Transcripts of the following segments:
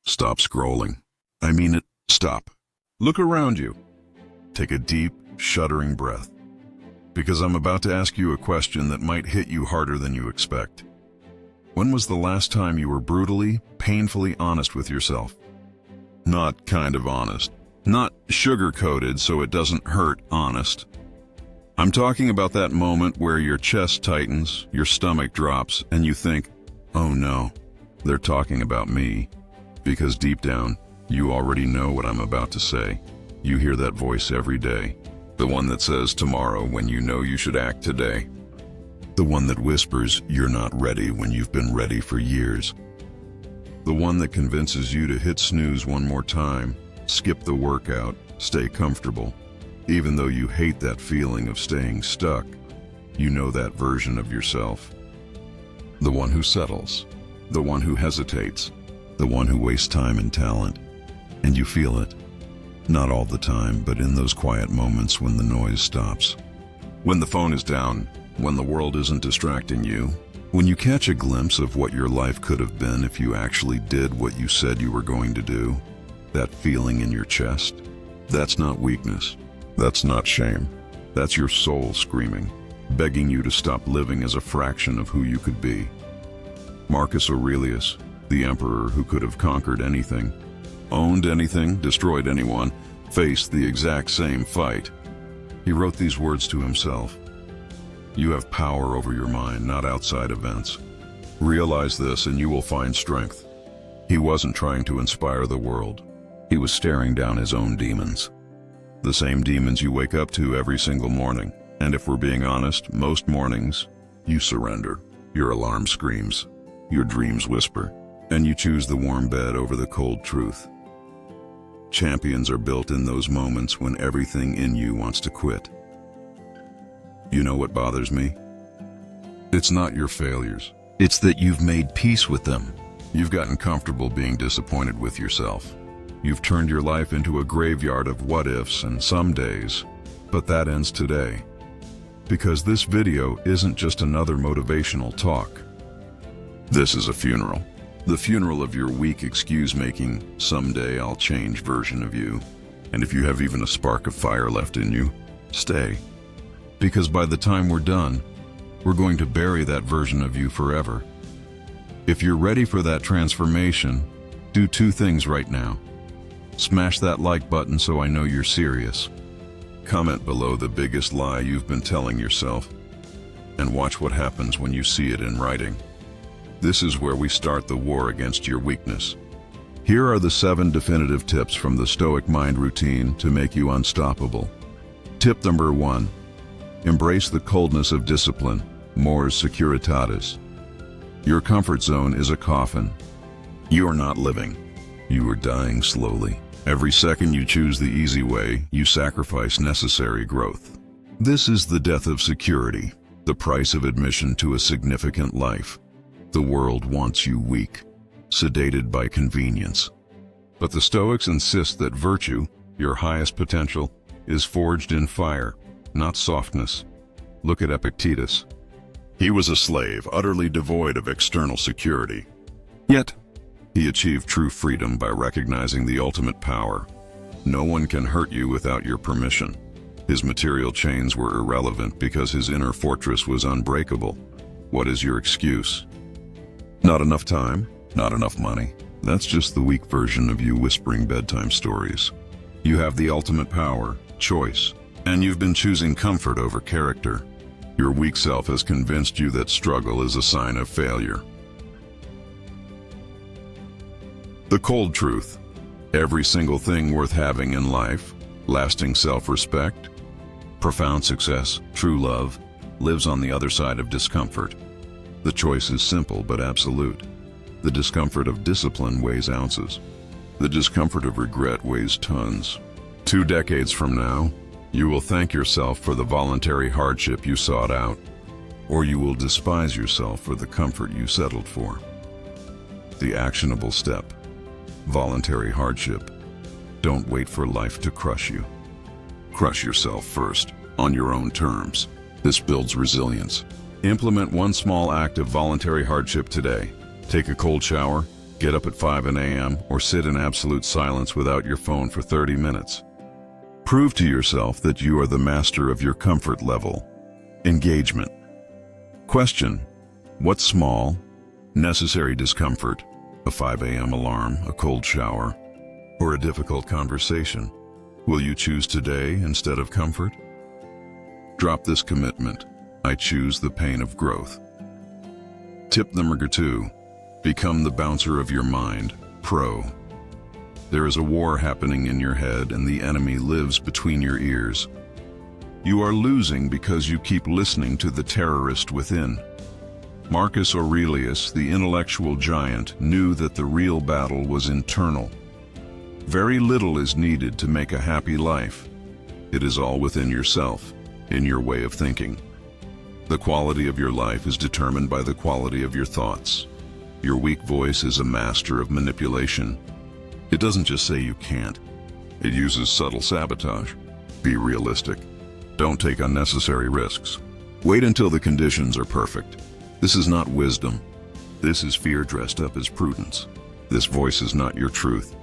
Stop scrolling. I mean it, stop. Look around you. Take a deep, shuddering breath. Because I'm about to ask you a question that might hit you harder than you expect. When was the last time you were brutally, painfully honest with yourself? Not kind of honest. Not sugar-coated so it doesn't hurt honest. I'm talking about that moment where your chest tightens, your stomach drops, and you think, oh no, they're talking about me. Because deep down, you already know what I'm about to say. You hear that voice every day. The one that says tomorrow when you know you should act today. The one that whispers you're not ready when you've been ready for years. The one that convinces you to hit snooze one more time, skip the workout, stay comfortable. Even though you hate that feeling of staying stuck, you know that version of yourself. The one who settles, the one who hesitates, the one who wastes time and talent. And you feel it. Not all the time, but in those quiet moments when the noise stops. When the phone is down, when the world isn't distracting you, when you catch a glimpse of what your life could have been if you actually did what you said you were going to do, that feeling in your chest, that's not weakness. That's not shame. That's your soul screaming, begging you to stop living as a fraction of who you could be. Marcus Aurelius, the emperor who could have conquered anything, owned anything, destroyed anyone, faced the exact same fight. He wrote these words to himself. You have power over your mind, not outside events. Realize this and you will find strength. He wasn't trying to inspire the world. He was staring down his own demons. The same demons you wake up to every single morning. And if we're being honest, most mornings, you surrender. Your alarm screams, your dreams whisper, and you choose the warm bed over the cold truth. Champions are built in those moments when everything in you wants to quit. You know what bothers me? It's not your failures. It's that you've made peace with them. You've gotten comfortable being disappointed with yourself. You've turned your life into a graveyard of what-ifs and some days, but that ends today. Because this video isn't just another motivational talk. This is a funeral. The funeral of your weak excuse-making, someday I'll change version of you. And if you have even a spark of fire left in you, stay. Because by the time we're done, we're going to bury that version of you forever. If you're ready for that transformation, do two things right now. Smash that like button so I know you're serious. Comment below the biggest lie you've been telling yourself. And watch what happens when you see it in writing. This is where we start the war against your weakness. Here are the 7 definitive tips from the Stoic Mind Routine to make you unstoppable. Tip number 1. Embrace the coldness of discipline, mors securitatis. Your comfort zone is a coffin. You are not living. You are dying slowly. Every second you choose the easy way, you sacrifice necessary growth. This is the death of security, the price of admission to a significant life. The world wants you weak, sedated by convenience. But the Stoics insist that virtue, your highest potential, is forged in fire, not softness. Look at Epictetus. He was a slave, utterly devoid of external security. Yet, he achieved true freedom by recognizing the ultimate power. No one can hurt you without your permission. His material chains were irrelevant because his inner fortress was unbreakable. What is your excuse? Not enough time? Not enough money? That's just the weak version of you whispering bedtime stories. You have the ultimate power, choice, and you've been choosing comfort over character. Your weak self has convinced you that struggle is a sign of failure. The cold truth. Every single thing worth having in life, lasting self-respect, profound success, true love, lives on the other side of discomfort. The choice is simple but absolute. The discomfort of discipline weighs ounces. The discomfort of regret weighs tons. 2 decades from now, you will thank yourself for the voluntary hardship you sought out, or you will despise yourself for the comfort you settled for. The actionable step. Voluntary hardship. Don't wait for life to crush you. Crush yourself first, on your own terms. This builds resilience. Implement one small act of voluntary hardship today. Take a cold shower, Get up at 5 a.m. or sit in absolute silence without your phone for 30 minutes. Prove to yourself that you are the master of your comfort level. Engagement. Question: what small, necessary discomfort, a 5 a.m. alarm, a cold shower, or a difficult conversation, will you choose today instead of comfort? Drop this commitment. I choose the pain of growth. Tip number 2. Become the bouncer of your mind. Pro. There is a war happening in your head and the enemy lives between your ears. You are losing because you keep listening to the terrorist within. Marcus Aurelius, the intellectual giant, knew that the real battle was internal. Very little is needed to make a happy life. It is all within yourself, in your way of thinking. The quality of your life is determined by the quality of your thoughts. Your weak voice is a master of manipulation. It doesn't just say you can't. It uses subtle sabotage. Be realistic. Don't take unnecessary risks. Wait until the conditions are perfect. This is not wisdom. This is fear dressed up as prudence. This voice is not your truth.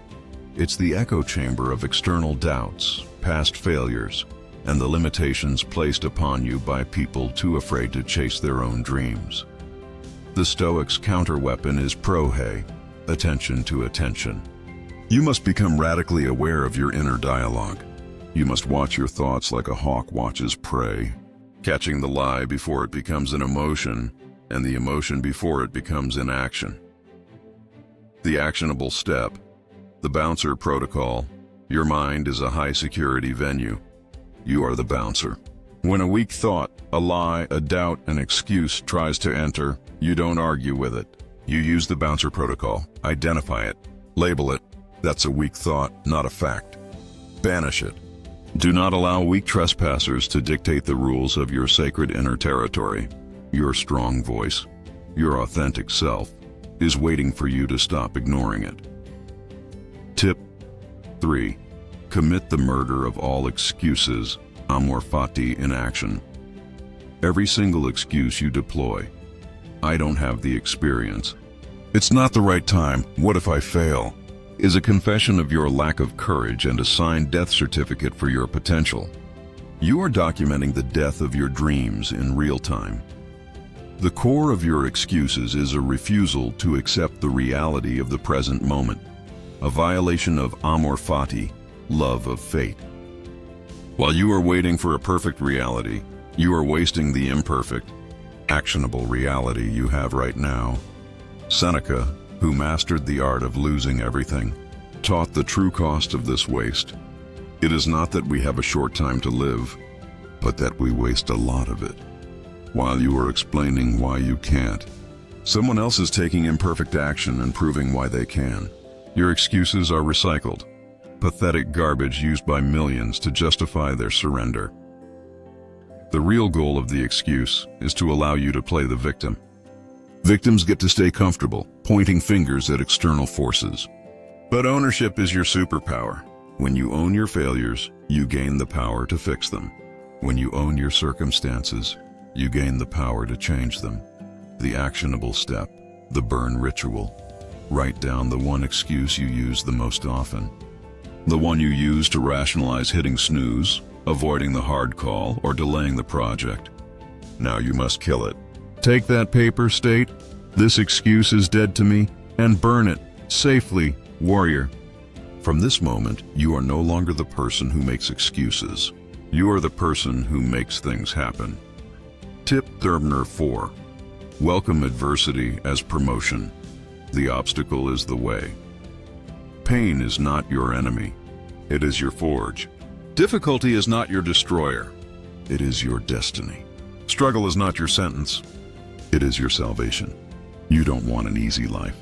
It's the echo chamber of external doubts, past failures, and the limitations placed upon you by people too afraid to chase their own dreams. The Stoics' counterweapon is prohe, attention to attention. You must become radically aware of your inner dialogue. You must watch your thoughts like a hawk watches prey, catching the lie before it becomes an emotion, and the emotion before it becomes inaction. The actionable step, the bouncer protocol. Your mind is a high-security venue. You are the bouncer. When a weak thought, a lie, a doubt, an excuse tries to enter, you don't argue with it. You use the bouncer protocol. Identify it. Label it. That's a weak thought, not a fact. Banish it. Do not allow weak trespassers to dictate the rules of your sacred inner territory. Your strong voice, your authentic self, is waiting for you to stop ignoring it. Tip 3. Commit the murder of all excuses. Amor fati in action. Every single excuse you deploy. I don't have the experience. It's not the right time. What if I fail? Is a confession of your lack of courage and a signed death certificate for your potential. You are documenting the death of your dreams in real time. The core of your excuses is a refusal to accept the reality of the present moment, a violation of amor fati, love of fate. While you are waiting for a perfect reality, you are wasting the imperfect, actionable reality you have right now. Seneca, who mastered the art of losing everything, taught the true cost of this waste. It is not that we have a short time to live, but that we waste a lot of it. While you are explaining why you can't, someone else is taking imperfect action and proving why they can. Your excuses are recycled, pathetic garbage used by millions to justify their surrender. The real goal of the excuse is to allow you to play the victim. Victims get to stay comfortable, pointing fingers at external forces. But ownership is your superpower. When you own your failures, you gain the power to fix them. When you own your circumstances, you gain the power to change them. The actionable step, the burn ritual. Write down the one excuse you use the most often. The one you use to rationalize hitting snooze, avoiding the hard call, or delaying the project. Now you must kill it. Take that paper, state, "This excuse is dead to me," and burn it, safely, warrior. From this moment, you are no longer the person who makes excuses. You are the person who makes things happen. Tip 4. Welcome adversity as promotion. The obstacle is the way. Pain is not your enemy. It is your forge. Difficulty is not your destroyer. It is your destiny. Struggle is not your sentence. It is your salvation. You don't want an easy life.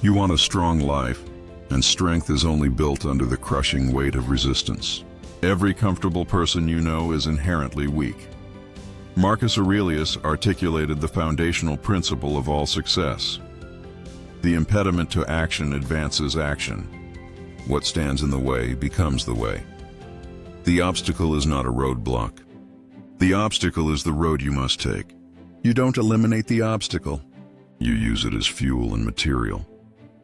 You want a strong life, and strength is only built under the crushing weight of resistance. Every comfortable person you know is inherently weak. Marcus Aurelius articulated the foundational principle of all success. The impediment to action advances action. What stands in the way becomes the way. The obstacle is not a roadblock. The obstacle is the road you must take. You don't eliminate the obstacle. You use it as fuel and material.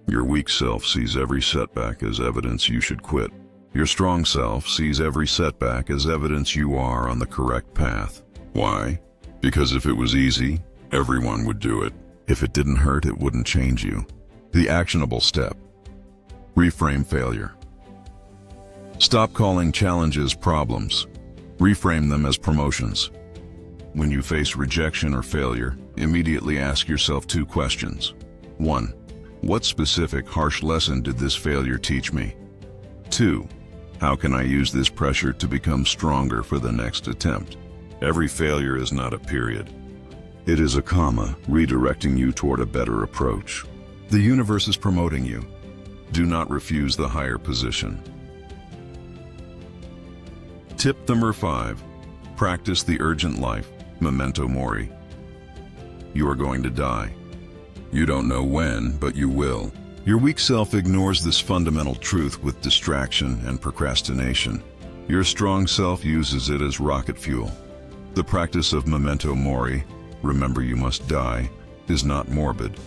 Your weak self sees every setback as evidence you should quit. Your strong self sees every setback as evidence you are on the correct path. Why? Because if it was easy, everyone would do it. If it didn't hurt, it wouldn't change you. The actionable step. Reframe failure. Stop calling challenges problems. Reframe them as promotions. When you face rejection or failure, immediately ask yourself 2 questions. 1. What specific harsh lesson did this failure teach me? 2. How can I use this pressure to become stronger for the next attempt? Every failure is not a period. It is a comma, redirecting you toward a better approach. The universe is promoting you. Do not refuse the higher position. Tip number 5. Practice the urgent life, Memento Mori. You are going to die. You don't know when, but you will. Your weak self ignores this fundamental truth with distraction and procrastination. Your strong self uses it as rocket fuel. The practice of Memento Mori, remember you must die, is not morbid.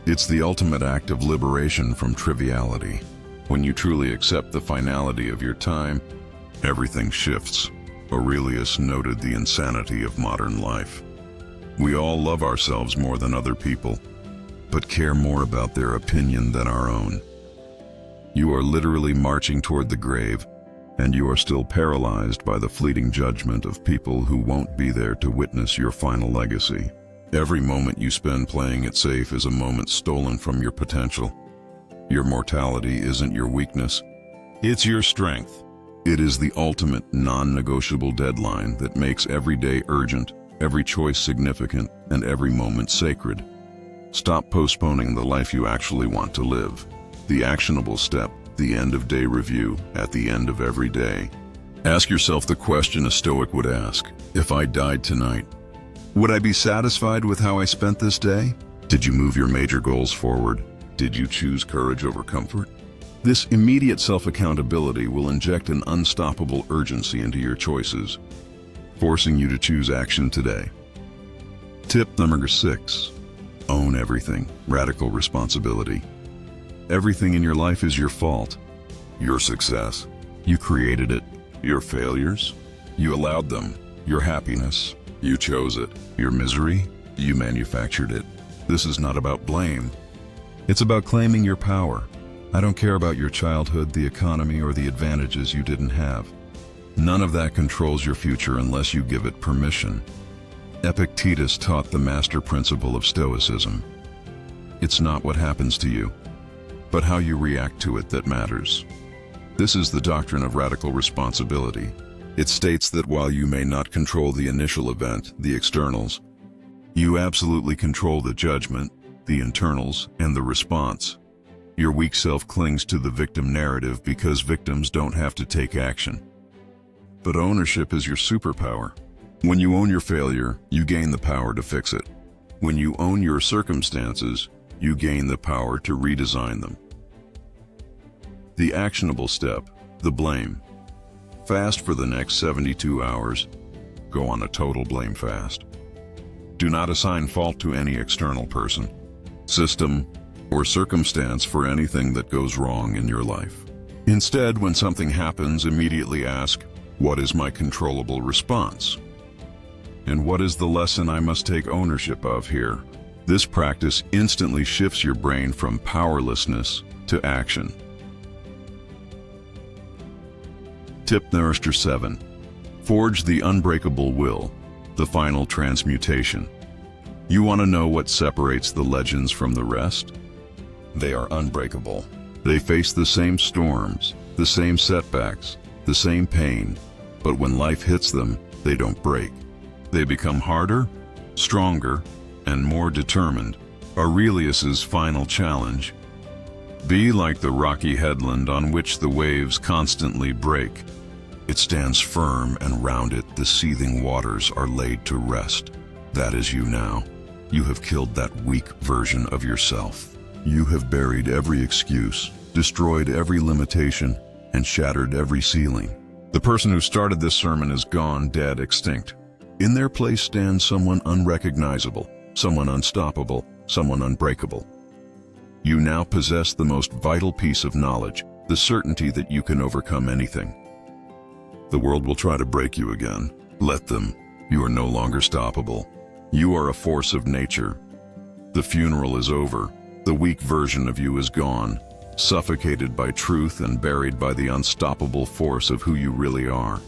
It's the ultimate act of liberation from triviality. When you truly accept the finality of your time, everything shifts. Aurelius noted the insanity of modern life. We all love ourselves more than other people, but care more about their opinion than our own. You are literally marching toward the grave, and you are still paralyzed by the fleeting judgment of people who won't be there to witness your final legacy. Every moment you spend playing it safe is a moment stolen from your potential. Your mortality isn't your weakness, it's your strength. It is the ultimate non-negotiable deadline that makes every day urgent, every choice significant, and every moment sacred. Stop postponing the life you actually want to live. The actionable step, the end-of-day review, at the end of every day. Ask yourself the question a Stoic would ask. If I died tonight, would I be satisfied with how I spent this day? Did you move your major goals forward? Did you choose courage over comfort? This immediate self-accountability will inject an unstoppable urgency into your choices, forcing you to choose action today. Tip number 6. Own everything. Radical responsibility. Everything in your life is your fault. Your success, you created it. Your failures, you allowed them. Your happiness, you chose it. Your misery, you manufactured it. This is not about blame. It's about claiming your power. I don't care about your childhood, the economy, or the advantages you didn't have. None of that controls your future unless you give it permission. Epictetus taught the master principle of Stoicism. It's not what happens to you, but how you react to it that matters. This is the doctrine of radical responsibility. It states that while you may not control the initial event, the externals, you absolutely control the judgment, the internals, and the response. Your weak self clings to the victim narrative because victims don't have to take action. But ownership is your superpower. When you own your failure, you gain the power to fix it. When you own your circumstances, you gain the power to redesign them. The actionable step, the blame. Fast for the next 72 hours. Go on a total blame fast. Do not assign fault to any external person, system, or circumstance for anything that goes wrong in your life. Instead, when something happens, immediately ask, what is my controllable response? And what is the lesson I must take ownership of here? This practice instantly shifts your brain from powerlessness to action. Tip number 7. Forge the unbreakable will, the final transmutation. You want to know what separates the legends from the rest? They are unbreakable. They face the same storms, the same setbacks, the same pain, but when life hits them, they don't break. They become harder, stronger, and more determined. Aurelius's final challenge: be like the rocky headland on which the waves constantly break. It stands firm, and round it the seething waters are laid to rest. That is you now. You have killed that weak version of yourself. You have buried every excuse, destroyed every limitation, and shattered every ceiling. The person who started this sermon is gone, dead, extinct. In their place stands someone unrecognizable, someone unstoppable, someone unbreakable. You now possess the most vital piece of knowledge, the certainty that you can overcome anything. The world will try to break you again. Let them. You are no longer stoppable. You are a force of nature. The funeral is over. The weak version of you is gone, suffocated by truth and buried by the unstoppable force of who you really are.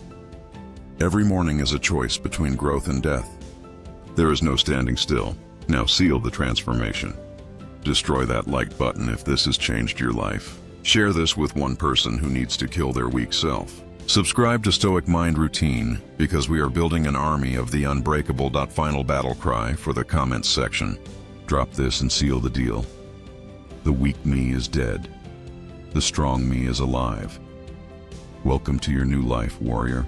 Every morning is a choice between growth and death. There is no standing still. Now seal the transformation. Destroy that like button if this has changed your life. Share this with one person who needs to kill their weak self. Subscribe to Stoic Mind Routine because we are building an army of the unbreakable. Final battle cry for the comments section. Drop this and seal the deal. The weak me is dead. The strong me is alive. Welcome to your new life, warrior.